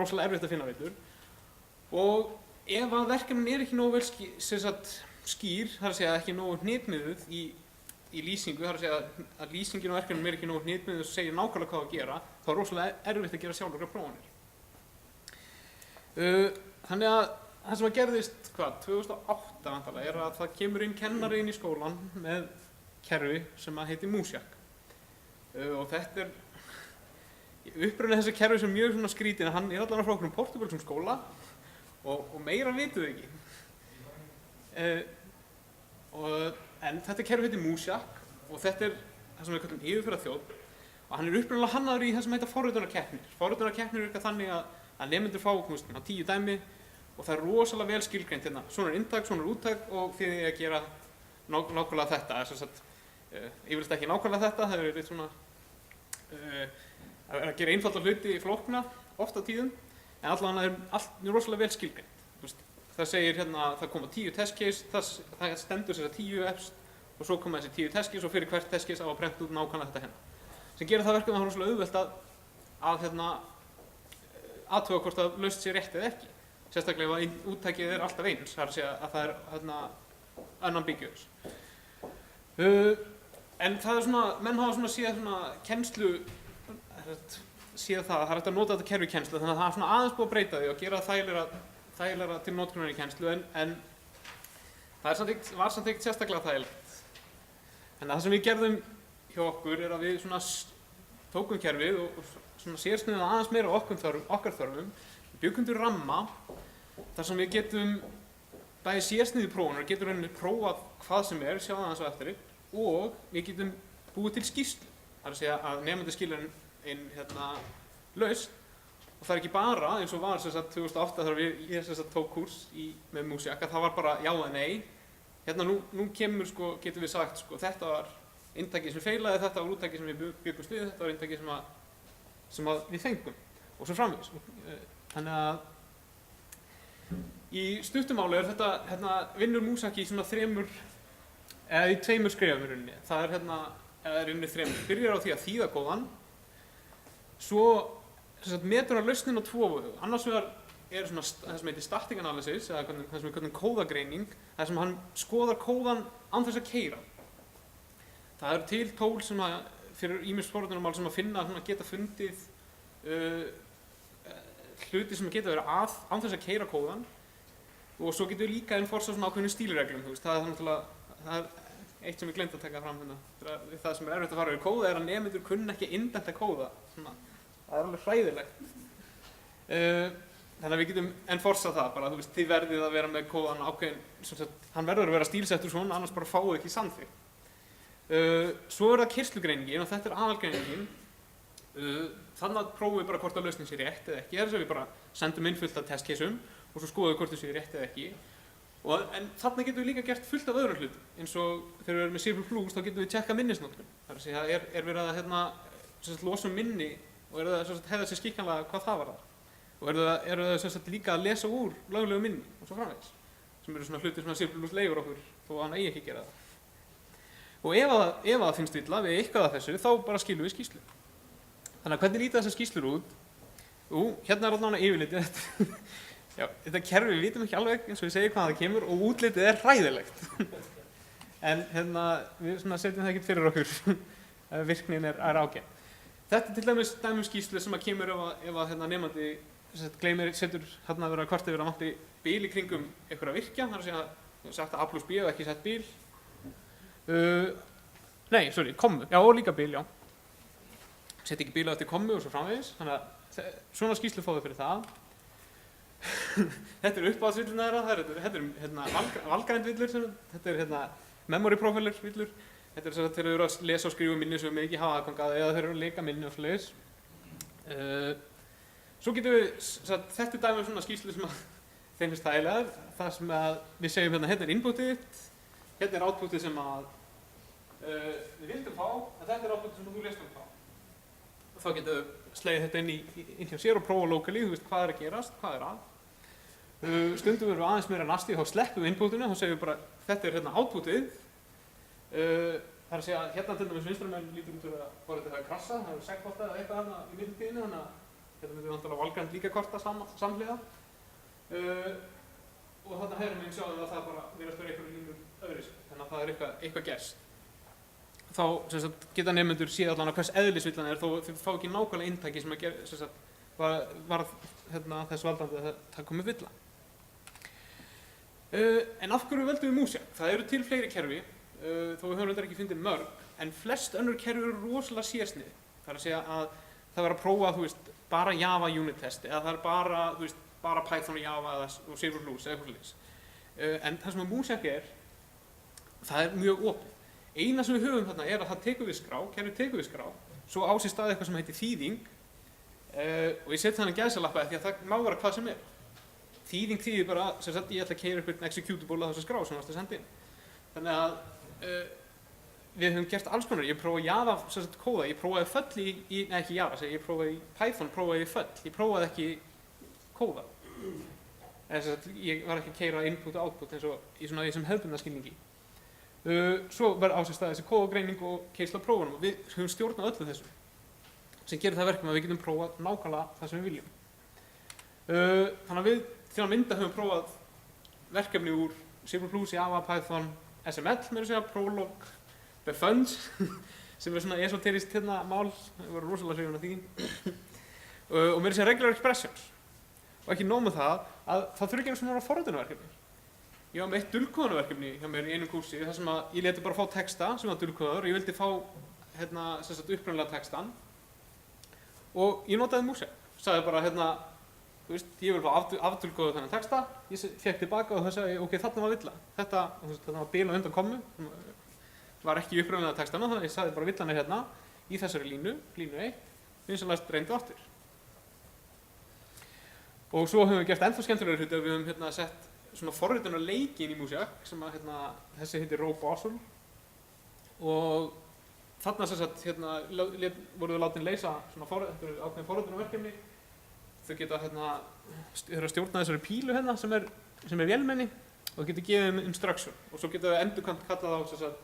rosalega erfitt að finna villur. Og ef að verkefnin ekki nógu vel skýr, þar að segja ekki nógu hnitmiðuð í lýsingu, þar að segja að lýsingin á verkefnum ekki nógu hnitmiðuð og segir nákvæmlega hvað að gera, þá rosalega erfitt að gera sjálfvirkar prófanir. Þannig að það sem að gerðist 2008 vantarlega að það kemur inn kennari inn í skólan með kerfi sem að heiti Músjak. Og þetta upprunið þessi kerfi sem mjög svona skrítin, hann allavega frá okkur portúgalskum skóla og meira vitum við ekki. En þetta kerfi heitir Músjak og þetta það sem við kallum yfirferðarþjónn og hann upprunalega hannaður í það sem heita forritunarkeppnir. Forritunarkeppnir virka þannig að nemendur fá 10 dæmi og það rosalega vel skilgreint hérna. Svona inntak, svona úttak og þið að gera nákvæmlega þetta. Yfirleitt ekki nákvæmlega þetta, það verið svona að gera einfalda hluti flókna, oft á tíðum, en allavega allt rosalega vel skilgreint. Það segir hérna, það koma 10 test case, það stendur þessar 10 efst og svo koma þessi 10 test case og fyrir hvert test case á að prenta út nákvæmlega þetta hérna. Sem gerir það verkefni að það er rosalega auðvelt að athuga hvort það laust sér rétt eða ekki. Sérstaklega ef úttækið alltaf eins, það er að segja að það er unambiguous. En það svona, menn hafa séð kennslu, séð það er hægt að nota þetta kerfi í kennslu, þannig að það er aðeins búið að breyta því og gera þægilegra til notkunar í kennslu, en það var samt ekkert sérstaklega þægilegt. En það sem við gerðum hjá okkur er að við tókum kerfið og sérsniðum aðeins meira okkar þörfum, við bjuggum til ramma þar sem við getum bæði sérsniði prófunar, getum rauninni prófað hvað sem sjá það aðeins á eftir, og við getum búið til skýrslu, það er að segja að nemendur skilur inn lausn og það er ekki bara eins og var 2008 þegar ég tók kúrs með Músjak að það var bara já eða nei, nú kemur getum við sagt þetta var inntakið sem feilaði, þetta var úttakið sem við byggumst við, þetta var inntakið sem við fengum og svo framvegis. Þannig að í stuttumáli þetta vinnur Músjak í í tveimur skrefum í rauninni. Það er í rauninni þremur. Byrjar á því að þýða kóðan, svo metur hann lausnin á tvo vegu. Annars vegar það sem heitir static analysis, eða það sem við kallum kóðagreining, það sem hann skoðar kóðan án þess að keyra. Það eru til tól sem fyrir ýmis forritunarmál sem geta fundið hluti sem geta verið án þess að keyra kóðan og svo getur við líka enforsa ákveðnum stílreglum. Það er eitt sem ég gleymdi að taka fram það sem erfitt að fara yfir kóða er að nemendur kunna ekki indenta kóða. Það er alveg hræðilegt. Þannig að við getum enforsa það bara, þið verðið að vera með kóðan ákveðin, hann verður að vera stílsettur svona, annars bara fáið ekki samþykkt. Svo er það keyrslugreiningin og þetta er aðalgreiningin. Þannig að prófum við bara hvort að lausnin sé rétt eða ekki. Þess að við bara sendum inn fullt af testcaseum og svo skoðum við hvort það sé rétt eða ekki. En þarna getum við líka gert fullt af öðrum hlutum. Eins og þegar við erum með C++ þá getum við tjekka minnisnotkun. Það er að segja, verið að losa minni og hefða sér skikkanlega hvað það var það. Og eru það líka að lesa úr löglegu minni og svo framvegis. Sem eru hlutir sem C++ leyfir okkur þó hann eigi ekki gera það. Og ef það finnst illa við eitthvað af þessu, þá bara skilum við skýrslu. Þannig að hvernig líta þessar skýrslur út? Hérna er allavega yfirlitið. Já, þetta kerfi, við vitum ekki alveg eins og við segjum hvað það kemur og útlitið er hræðilegt. En við setjum það ekki fyrir okkur. Virknin er ágætt. Þetta er til dæmis skýrslu sem kemur ef nemandi setur að vera hvort yfir að vanti bíl í kringum einhverja virkja. Það er að segja sagt að A plus B og ekki sett bíl. Kommu, já og líka bíl, já. Sett ekki bíla eftir kommu og svo framvegis, þannig að svona skýrslu fáðu fyrir það. Þetta er uppáhaldsvillurnar þeirra, þetta er valgrændvillur, þetta er memory profiler villur, þetta er þegar þeir eru að lesa og skrifa minni sem við ekki hafa aðgang að eða þeir eru að leika minni og svoleiðis. Svo getum við, þetta er dæmi svona skýrslu sem þeim finnst þægilegar, það sem við segjum hérna er inputið þitt, hérna er outputið sem við vildum fá, en þetta er outputið sem þú lestum fá. Og þá getum við slegið þetta inn hjá sér og prófa locally, þú veist hvað er að gerast, hvað er að. Stundum verðum við aðeins meira nasty, þá sleppum við inputinu, þá segjum við bara þetta er hérna outputið. Það er að segja hérna til dæmis vinstramenn lítur út fyrir að þetta er að krassa, það er segfalta eða eitthvað hérna í middiltíðinu, þannig að Hérna myndum við náttúrulega valgrænt líka korta samhliða. Og þarna hægri megin sjáum við að það bara virðast vera einhverju línur öðruvísi, þannig að það er eitthvað gerst. Þá sem sagt, geta nemendur séð allan hvers eðlisvillan er, þó þau fá ekki nákvæmlega inntaki sem varð þess valdandi að það komi villa. En af hverju völdum við Músjak? Það eru til fleiri kerfi, þó við höfum reyndar ekki fundið mörg, en flest önnur kerfi eru rosalega sérsnið. Það er að segja að það var að prófa, þú veist, bara Java unit test, eða það er bara, þú veist, bara Python og Java og C++ eða eitthvað slíks. En það sem að Músjak það er mjög opið. Eina sem við höfum þarna er að það tekur við skrá, kerfið tekur við skrá, svo á sér stað eitthvað sem heitir þýðing, og ég set þannig gæsalappa því að það má vera hvað sem er. Þýðing þýðir bara, sem sagt, ég ætla að keyra upp einn executable á þessa skrá sem varst að senda inn. Þannig að við höfum gert alls konar. Ég prófaði Java, sem sagt, kóða, ég prófaði föll ekki Java, ég prófaði Python, prófaði föll, ég prófaði ekki kóða. Ég var ekki að keyra input og output eins og í þessum hefðbundna skilningi. Svo var á sér stað þessi kóðagreining og keyrsla á prófunum og við höfum stjórnað öllu þessu sem gerir það verkum að við getum prófað nákvæmlega það sem við viljum. Þannig að við til að mynda höfum prófað verkefni úr C++, Java, Python, SML, meira að segja, Prolog, Bfunds sem er svona esoterist mál, við varum rosalega hrifin af því og meira að segja regular expressions. Og ekki nóg með það að það þurfi ekki einu sem var á forritunarverkefni. Ég var með eitt dulkóðunarverkefni hjá mér í einum kúrsi þar sem að ég leti bara fá texta sem var dulkóðaður og ég vildi fá upprunalega textan og ég notaði Músjak. Sagði bara þú veist, ég vil fá afdulkóða þennan texta, ég fékk tilbaka og það sagði ok, þarna var villa. Þetta var bil á undan kommu, var ekki upprunalega textana, þannig að ég sagði bara villan er hérna í þessari línu 1, vinsanlegast reyndu aftur. Og svo höfum við gert ennþá skemmtilegri hluti að við höfum sett svona forritunarleiki inn í Músjak sem að þessi heitir Robosul og þarna sem sagt voru við látin leysa svona ákveðin forritunarverkefni. Þau geta stjórna þessari pílu sem er vélmenni og geta gefið þeim instruction og svo geta þau endurkant kallað á sem sagt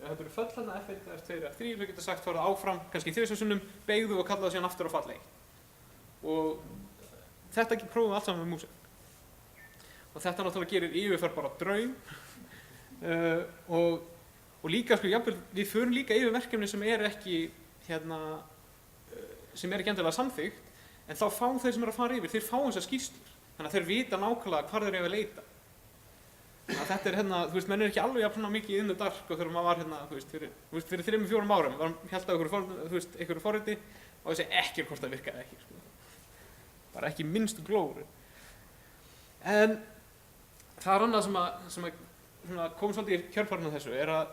þetta eru föll F1, F2, F3 þau geta sagt farað áfram, kannski 3 sinnum beygðu og kallaðu síðan aftur á fall 1 og þetta prófum við allt saman með Músjak. Og þetta náttúrulega gerir yfirferð bara draum og líka við förum líka yfir verkefni sem er ekki endilega samþykkt en þá fá þeir sem eru að fara yfir, þeir fá þessar skýrslur þannig að þeir vita nákvæmlega hvar þeir eiga að leita. Þannig að þetta er þú veist, menn er ekki alveg jafn mikið in the dark og þegar maður var þú veist, fyrir 3-4 árum hélt á einhverju forriti og þessi ekki hvort það virkaði ekki, sko. Bara ekki minnstu glóru. En það er annað sem kom svolítið í kjölfarið þessu er að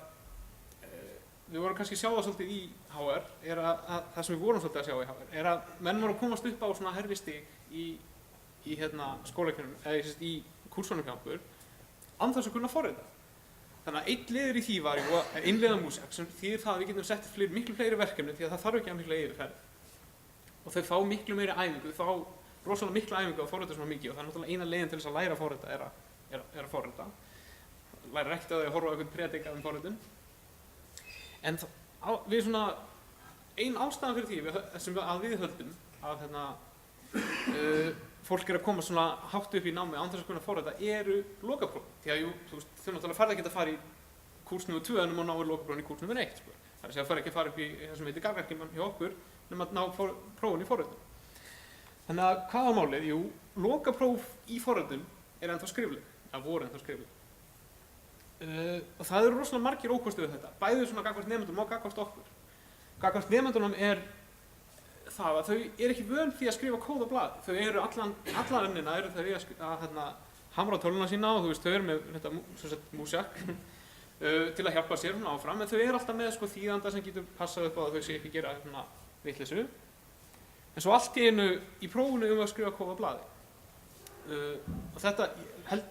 við vorum kannski að sjá það svolítið í HR er að það sem við vorum svolítið að sjá í HR er að menn voru að komast upp á svona herfi stig í skólakjörnum eða í kúrsunum hjá okkur án þess að kunna forrita. Þannig að einn liður í því var að innleiða Músjak sem þýðir það að við getum sett miklu fleiri verkefni því að það þarf ekki að mikla yfirferð og þau fá miklu meiri æfingu, þau fá rosalega miklu æfingu að forrita svona mikið og það er náttúrulega eina leiðin til þess að læra að forrita er að forrita. Læra ekkert að þau horfa á einhvern predika forritun. En við ein ástæðan fyrir því sem við höldum að fólk er að koma svona hátt upp í námi án þess að kunna forrita eru lokapróf. Því að þau náttúrulega fara ekki að fara í kúrs nr. 2 en ná lokaprófin í kúrs nr. 1. Sko. Það er að segja að fara ekki að fara upp í það sem heitir gagverktímann hjá okkur nema að ná prófin í forritun. Þannig að hvað var málið? Jú, lokapróf í forritun er ennþá skrifleg, það voru ennþá skrifleg. Og það eru rosalega margir ókostir við þetta, bæði svona gagnvart nemendum og gagnvart okkur. Gagnvart nemendunum er það að þau eru ekki vön því að skrifa kóð á blað. Þau eru allan ennina eru þau að hamra á tölvuna sína og þú veist, þau eru með þetta Músjak til að hjálpa sér áfram, en þau eru alltaf með þýðanda sem getur passað upp á að þau sé ekki gera vitleysu. En svo allt í einu í prófunu að skrifa kóð á blaði. Og þetta held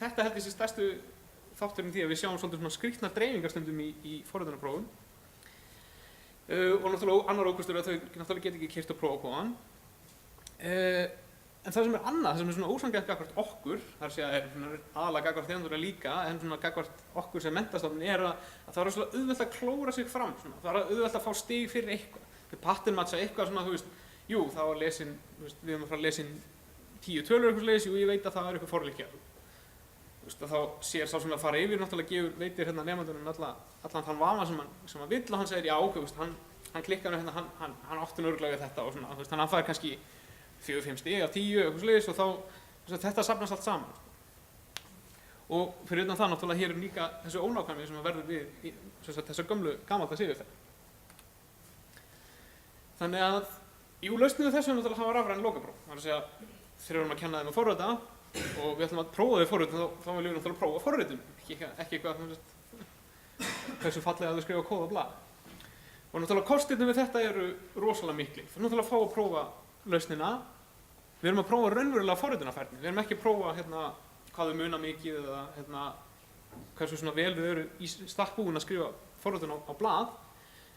ég sér stærstu þátturinn því að við sjáum svolítið skrýtnar dreifingar stundum í forritunarprófum. Og náttúrulega annar ókostur að þau náttúrulega geta ekki keyrt á prófakóðan. En það sem er annað, það sem er svona ósanngjarnt gagnvart okkur, það er að segja aðalega gagnvart þeim líka, en svona gagnvart okkur sem menntastofnun er að það er svona auðvelt að klóra sig fram, það er auðvelt að fá stig fyrir eitthvað. Þau patternmatcha eitthvað svona, þú veist, jú, það var lesin, við erum að fara að lesin 10 tölur eitthvað leiðis, jú, ég veit að það er eitthvað forlíkja. Þá sér sá sem að fara yfir, náttúrulega veitir hérna nefndunum allan þann vafa sem hann vill og hann segir, já, ok, hann klikkar hérna, hann átti örugglega þetta og svona, þannig að hann fær kannski 4-5 stig af 10 eitthvað leiðis og þá þetta safnast allt saman. Og fyrir utan það náttúrulega hér líka þessu ónákvæmni sem verður við þessa gamaldags yfirferð. Þannig að, jú, lausnin við þessu er náttúrulega að hafa rafræn lokapróf. Það er að segja, þegar við erum að kenna þeim að forrita og við ætlum að prófa þau forritun, þá viljum við náttúrulega prófa forritun, ekki eitthvað hversu fallega að þau skrifa kóð á blað. Og náttúrulega kostirnir við þetta eru rosalega miklir. Við erum náttúrulega að fá að prófa lausnina, við erum að prófa raunverulega forritunarfærni, við erum ekki að prófa hvað þau muna mikið eða hversu svona vel við erum í stakk búin að skrifa forritun á blað.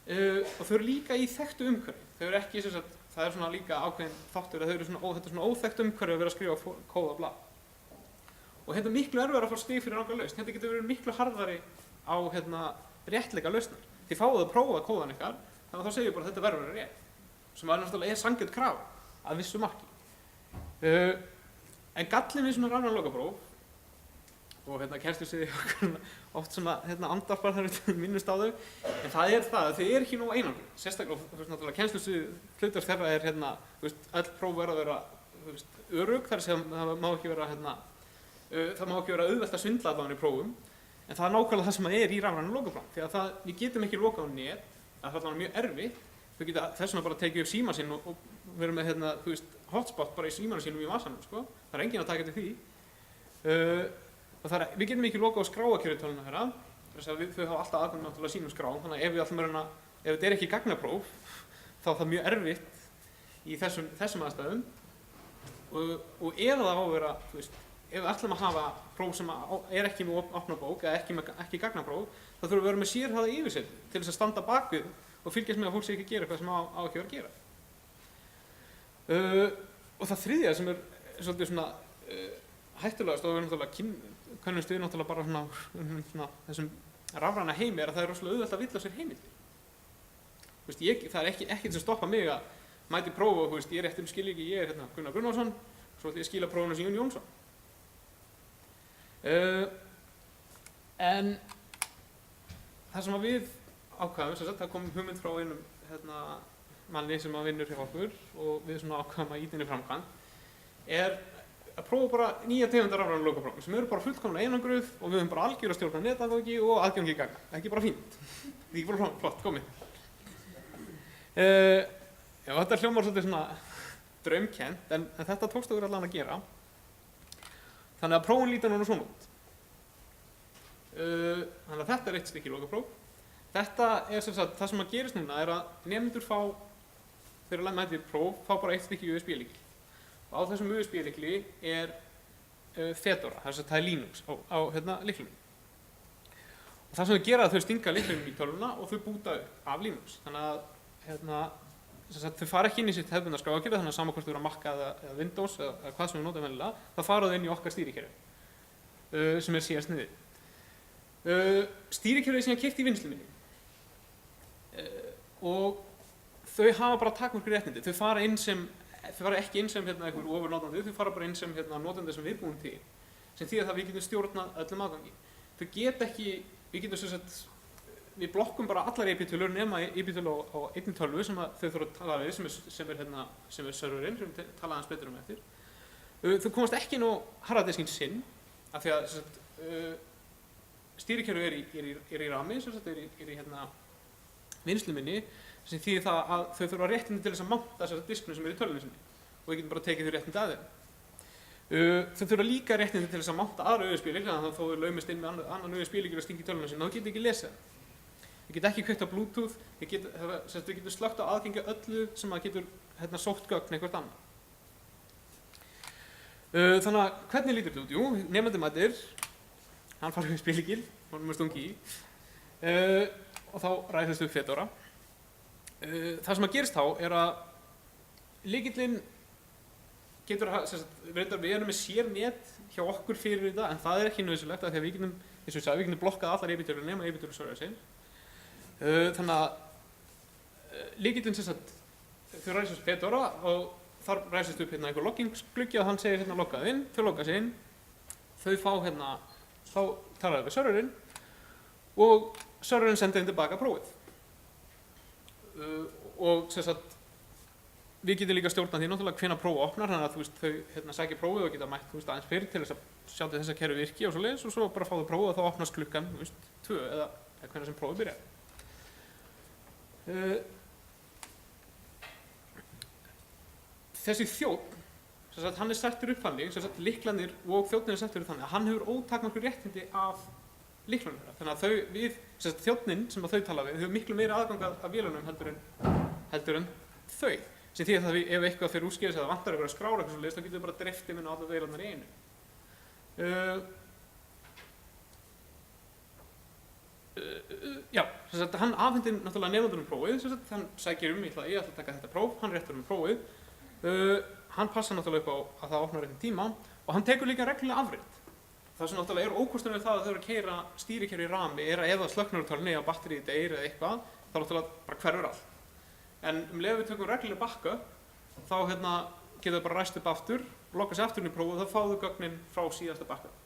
Og þau eru líka í þekktu umhverfi. Þau eru ekki, það er svona líka ákveðin þáttur að þetta er svona óþekkt umhverfi að vera að skrifa kóð á blað. Og þetta er miklu erfiðara að fá stig fyrir ranga lausn. Þetta getur verið miklu harðari á réttleika lausnar. Þið fáið að prófa kóðan ykkar, þannig að þá segir bara að þetta verður að vera rétt. Sem náttúrulega er sanngjörn krafa að vissu marki. En gallinn við svona rafræn lokapróf og kennslusviði oft svona andarpar þar minnust á þau, en það er það að þau eru ekki nógu einangruð. Sérstaklega náttúrulega kennslusviði hlutverk þeirra er öll próf verða að vera örugg, þar að segja það má ekki vera auðvelt að svindla allavega í prófum, en það er nákvæmlega það sem er í rafrænu lokapróf, því að við getum ekki lokað á net, það er allavega mjög erfitt, þau geta þess vegna bara tekið upp símann sinn og vera með hotspot bara í símanum sínum í vasanum, sko. Það er enginn að taka eftir því. Og við getum ekki lokað á skráarkerfitöluna þeirra, þess að þau hafa alltaf aðgang náttúrulega sínum skrám, þannig að ef þetta er ekki gagnapróf, þá er það mjög erfitt í þessum aðstæðum og eða það á að vera, ef við ætlum að hafa próf sem er ekki með opna bók eða ekki gagnapróf, þá þurfum við að vera með sérhæfða yfirsetu til þess að standa bakvið og fylgjast með að fólk sé ekki að gera eitthvað sem á ekki að vera að gera. Og það þriðja sem er svolítið svona hættulegast og við könnumst við náttúrulega bara svona þessum rafræna heimi er að það er rosalega auðvelt að villa á sér heimildir. Það er ekkert sem stoppa mig að mæti prófa og ég er rétt skil ekki, ég er Gunnar Brunnarsson, svo ætla ég að skila prófuna sem Jón Jónsson. En það sem við ákvæðum, það kom hugmynd frá einum manni sem vinnur hjá okkur og við ákvæðum að ýta inn í framkvæmd, er að prófa bara nýja tegundar rafrænu lokaprófum sem eru bara fullkomlega einangruð og við höfum bara algjör að stjórna netaðgangi og aðgangi í gagna. Ekki bara fínt. Það er ekki bara flott, komið. Já, þetta hljómar svolítið svona draumkennt, en þetta tókst okkur allan að gera. Þannig að prófin líta núna svona út. Þannig að þetta er eitt stykki lokapróf. Þetta er það sem að gerist núna er að nemendur þegar að mæta í próf, fá bara eitt stykki USB-lykil. Og á þessum USB-lykli er Fedora, það er Linux á lyklunum. Og það sem þau gera er að þau stinga lyklunum í tölvuna og þau búta upp af Linux. Þannig að þau fara ekki inn í sitt hefðbundna skráarkerfi, þannig að sama hvort þau eru að Mac eða Windows eða hvað sem við notum venjulega, það fara þau inn í okkar stýrikerfi sem er síðan sniðið. Stýrikerfið er síðan keypt í vinnsluminni og þau hafa bara takmörkuð réttindi. Þau fara ekki inn sem einhver ofurnotandi, þau fara bara inn sem notandi sem við búum til, sem þýðir að við getum stjórnað öllum aðgangi. Þau get ekki, við blokkum bara allar IP-tölur nema IP-tölu á einni tölvu sem þau þurfa að tala við, sem er serverinn, sem við tala aðeins betur eftir. Þau komast ekki inn á harðadiskinn sinn, af því að stýrikerfi er í rami, er í vinnsluminni, sem þýðir það að þau þurfa réttindi til þess að monta þessar disknum sem eru í tölvunni sinni og við getum bara tekið þau réttindi að þeim. Þau þurfa líka réttindi til þess að monta aðra USB-lykla, þannig að þó þau laumist inn með annan USB-lykil og stingi í tölvunni sinni, þá getur ekki lesið það. Þau getur ekki kveikt á Bluetooth, þau getur slökkt á aðgengi öllu sem að getur sótt gögn eitthvað annað. Þannig að hvernig lítur þetta út? Jú, nemandi mætir, hann fær USB-lykil, hann er stungi í og þá ræðist upp Fedora. Það sem að gerist þá er að lykillinn getur við erum með sér net hjá okkur fyrir þetta, en það er ekki nauðsynlegt af því að við getum, eins og ég sagði, við getum blokkað allar IP-tölur nema IP-tölur serverinn. Þannig að lykillinn þau þau ræsast Fedora og þar ræsast upp hérna einhver loggingsgluggi og hann segir hérna loggað inn, þau logga sig inn, þau fá hérna, þá talar við serverinn og serverinn sendir þeim tilbaka prófið. Og sem sagt, við getum líka stjórnað því náttúrulega hvenær prófið opnar, þannig að þú veist, þau hérna sækja prófið og geta mætt aðeins fyrir til þess að sjá til þess að kerfi virki og svoleiðis og svo bara fá þau prófið og þá opnast klukkan 2 eða hvenær sem prófið byrjar. Þessi þjónn, sem sagt, hann settur upp þannig, sem sagt, lyklarnir og þjónninn settur upp þannig að hann hefur ótakmörkuð réttindi af lyklunum þeirra. Þannig að við, sem sagt, þjónninn sem þau tala við, hefur miklu meira aðgang að vélunum heldur en þau. Sem því að ef eitthvað fyrir úrskeiðis eða vantar eitthvað skrára eitthvað svoleiðis, þá getur við bara dreift inn á allar vélarnar í einu. Já, sem sagt, hann afhendir náttúrulega nemendunum prófið, sem sagt, hann sækir ég ætla að taka þetta próf, hann réttur prófið, hann passar náttúrulega upp á að það opnar einhvern tíma og hann tekur líka reglulega afrit. Það sem náttúrulega ókosturinn við það að þau eru að keyra stýrikerfi í rami er að ef það slökknar úr tölunni eða batterið deyr eða eitthvað, þá náttúrulega bara hverfur allt. En leið við tökum reglulega backup, þá getur þau bara ræst upp aftur, logga sig aftur inn í prófið og þá fá þau gögnin frá síðasta backup.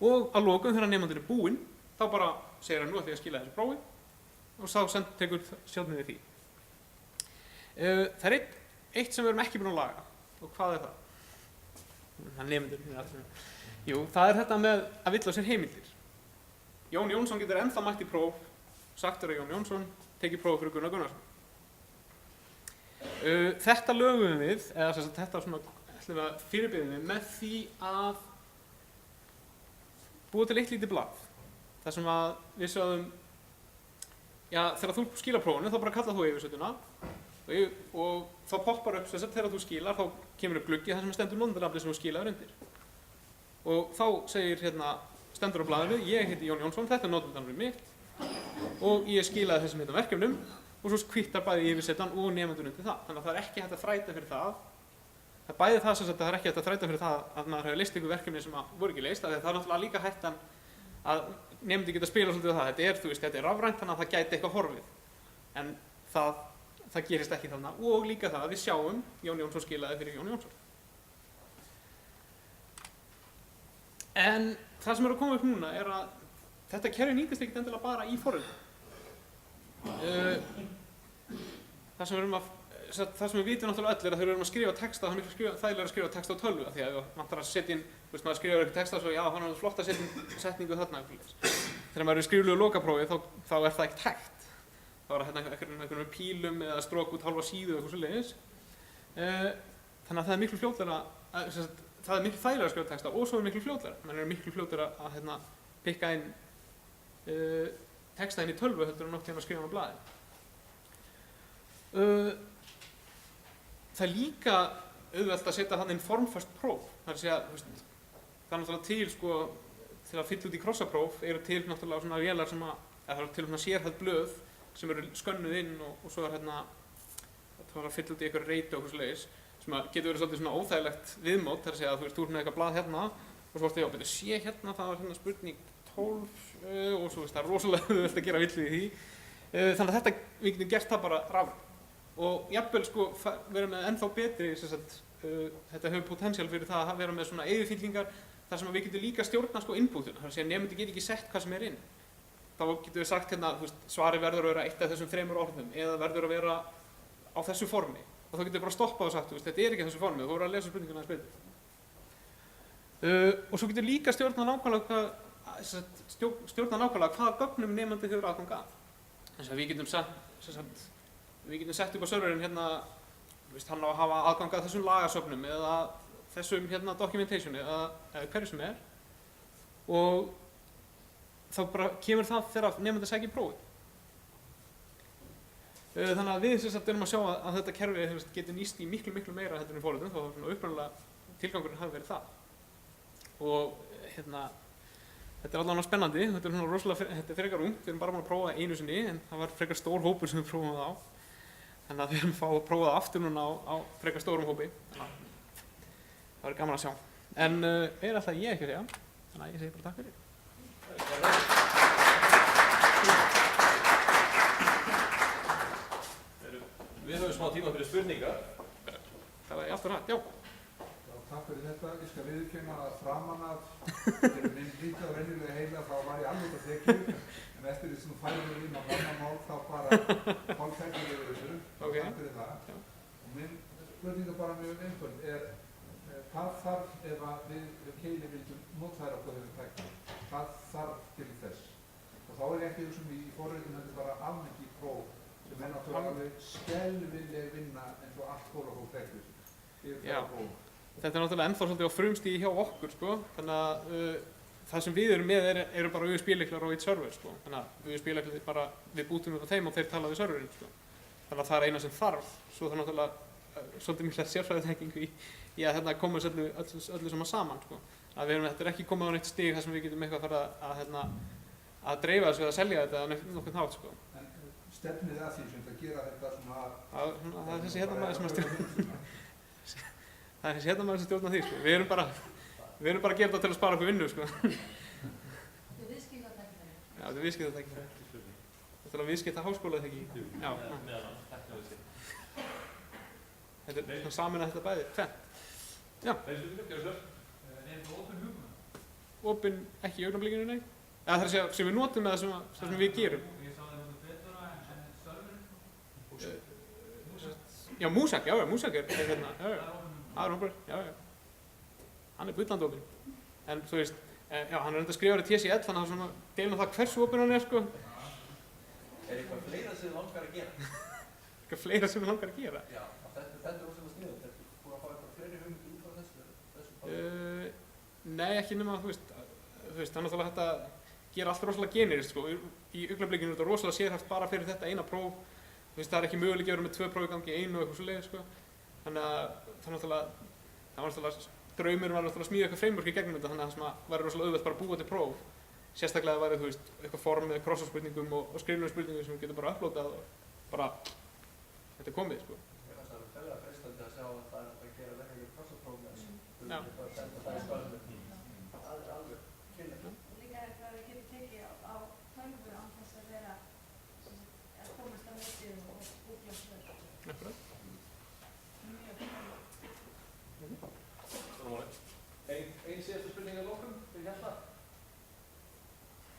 Og að lokum þegar nemandinn er búinn, þá bara segir hann nú ætla ég að skila þessu prófi og þá tekur stjórnin við því. Það er eitt sem við erum ekki búin að laga og hvað er það? Það er nemandinn. Jú, það er þetta með að villa á sér heimildir. Jón Jónsson getur ennþá mætt í próf, sagt að Jón Jónsson tekið próf fyrir Gunnar Gunnarsson. Þetta lögum við, eða þetta ætlum við að fyrirbyggja við með því að búa til eitt lítið blað. Það sem að við sögðum, já, þegar þú skilar prófinu þá bara kallar þú yfirsetuna og þá poppar upp, þegar þú skilar, þá kemur upp gluggi þar sem stendur notendanafnið sem þú skilaður undir. Og þá segir stendur á blaðinu, ég heiti Jón Jónsson, þetta er notendanafnið mitt og ég skilaði þessum verkefnum og svo kvittar bæði yfirsetan og nemandinn undir það. Þannig að það er ekki hægt að þræta fyrir það. Það er bæði það sem það er ekki hægt að þræta fyrir það að maður hefur leyst einhver verkefni sem voru ekki leyst, það er náttúrulega líka hættan að nemandi geta spilað svolítið á það. Þetta er rafrænt þannig að það gæti eitthvað horfið. En það gerist ekki þarna og líka það að við sjáum Jón Jónsson skilaði fyrir Jón Jónsson. En það sem er að koma upp núna er að þetta kerfi nýtist ekkert endilega bara í forritum. Það sem við vitum náttúrulega öll er að þegar við erum að skrifa texta, það er miklu þægilega að skrifa texta á tölvu því að maður þarf að setja inn, maður skrifar eitthvað texta og svo já, hann er flott að setja setningu þarna. Þegar maður er skriflegur lokaprófið þá er það ekkert hægt. Þá er það einhvern með pílum eða strók út hálfa síðu eða eitthvað svoleiðis. Þannig að það er miklu fljótlegra, það er miklu þægilega að skrifa texta og svo er miklu fljótlegra. Man er miklu fljótlegra að pikka inn texta inn í tölvu heldur en að skrifa hann á blaði. Það er líka auðvelt að setja hann inn formfast próf. Það er að segja, það er náttúrulega til að fylla út í krossapróf eru til náttúrulega svona vélar sem það er til svona sérhæfð blöð sem eru skönnuð inn og svo er það að fylla út í eitthvað reyti og eitthvað svoleiðis sem getur verið svolítið svona óþægilegt viðmót. Það er að segja að þú ert með eitthvað blað hérna og svo ertu að sé hérna, það var spurning 12 og svo það er rosalega auðvelt að gera villu í því. Þannig að við getum gert það bara rafrænt. Og jafnvel vera með ennþá betri, þetta hefur potensiál fyrir það að vera með svona eyðufyllingar þar sem við getum líka stjórna inputuna. Það er að segja nemandi getur ekki sett hvað sem er inn. Þá getum við sagt svari verður að vera eitt af þessum 3 orðum eða verður að vera á þessu formi. Og þá getum við bara stoppað og sagt, þetta er ekki þessu formi, þú voru að lesa spurninguna aðeins betur. Og svo getum við líka stjórna nákvæmlega hvaða gögnum nemandi hefur aðgang að. Þess að við getum sett upp á serverinn hann á að hafa aðgang að þessum lagasöfnum eða þessum documentationi eða hverju sem er og þá bara kemur það þegar nemandi sækir prófið. Þannig að við erum að sjá að þetta kerfi getur nýst í miklu meira heldur en forritum þá upprunalega tilgangurinn hafi verið það. Og þetta er allavega spennandi, þetta er frekar ungt, við erum bara búin að prófa einu sinni en það var frekar stór hópur sem við prófum það á. Þannig að við erum að fá að prófa það aftur núna á frekar stórum hópi. Það verður gaman að sjá. En er alltaf ég ekki að segja, þannig að ég segi bara takk fyrir. við höfum smá tíma fyrir spurningar. Það var aftur hægt, já. Já, takk fyrir þetta. Ég skal viðurkenna að framan af þegar minn lítið á venjulega heila þá var ég alveg að þekju, en eftir því sem þú færir inn á varnamál þá bara hálfþekkur yfir þessu. Ok. Takk fyrir það. Já. Og minn spurning er bara mjög einföld, hvað þarf ef að við Keili vildum notfæra okkur þessu tækni? Hvað þarf til þess? Og þá er ég ekki þessum í forritum heldur bara almennt í próf sem er náttúrulega alveg skelfileg vinna eins og allt skólafólk þekkir. Já. Þetta er náttúrulega ennþá svolítið á frumstígi hjá okkur, sko. Þannig að það sem við erum með eru bara USB-lyklar á eitt server, sko. Þannig að USB-lyklar bara við bútum upp á þeim og þeir tala við serverinn, sko. Þannig að það er eina sem þarf. Svo það er náttúrulega svolítið mikla sérfræðiþekkingu í að koma öllu saman, sko. Að þetta er ekki komið á neitt stig þar sem við getum eitthvað fara að dreifa þessu eða selja þetta á nokkurn hátt, sko. En stefnið að því sem það gera þetta svona Það er þessi hérna maður sem að stjórna. Það er þessi hérna maður sem stjórna því, sko. Við erum bara að gera þetta til að spara okkur vinnu, sko. Þetta er viðskiptatækifæri. Já, þetta er viðskiptatækifæri. Þetta er að viðskipta háskóla, eða ekki? Já. Þetta er svona samin að þetta bæði. Tvennt. Já. Er þetta opin hugmynd? Opin ekki í augnablikinu, nei. Eða það er að segja sem við notum eða sem við gerum. Ég sá þetta betur en serverinn. Já, Músak, já, Músak er hérna. Það er hópur, já. Hann er bullandi opin. En þú veist, já, hann er enda að skrifa í TCL, þannig að svona deilum það hversu opin hann er, sko. Er eitthvað fleira sem þið langar að gera? Eitthvað fleira sem við langar að gera. Já, þetta er rosalega sniðugt. Þetta er búin að fá eitthvað fleiri hugmyndir út frá þessu. Nei, ekki nema, þú veist, það er náttúrulega hægt að gera allt rosalega generist, sko. Í augnablikinu er þetta rosalega sérhæft bara fyrir þetta eina próf. Þú veist, það er ekki möguleiki að vera með 2 próf í gangi í einu og eitthvað svoleiðis, sko. Þannig að draumurinn var náttúrulega að smíða eitthvað framework í gegnum þetta, þannig að það sem væri rosalega auðvelt bara að búa til próf. Sérstaklega væri, þú veist, eitthvað form með cross-spurningum og skriflegum spurningum sem við getum bara upplótað og bara, þetta er komið, sko. Mér fannst það fælega freistandi að sjá að það er að gera verður cross-próf með þessu. Já. Það er alveg kynlegt. Líka er það að við getum tekið á tölvu án þess að vera að komast á netið og googla svör. Akkurat. Ein síðastu spurning að lokum fyrir hérna.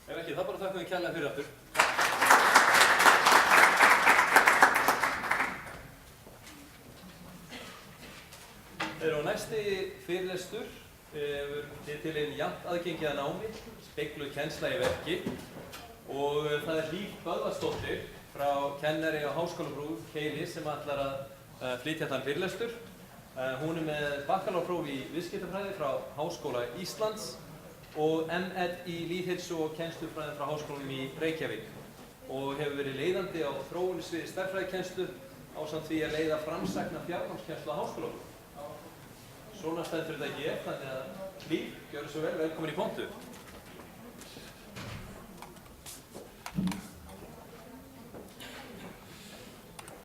Ef ekki, þá bara þakka við kærlega fyrir aftur. Þegar á næsti fyrirlestur er til einn jafnt aðgengi að námi, spegluð kennsla í verki og það er Hlíf Böðvarsdóttir frá kennari á Háskólabrú Keili sem ætlar að flytja þann fyrirlestur. Hún er með bakkalárpróf í viðskiptafræði frá Háskóla Íslands og M.Ed í lýðheilsu og kennslufræði frá Háskólanum í Reykjavík og hefur verið leiðandi á þróunarsviði stærðfræðikennslu ásamt því að leiða framsækna fjárnámskennslu á Háskólabrú. Svona stendur þetta hér, þannig að Hlíf, gjörðu svo vel, velkomin í pontu.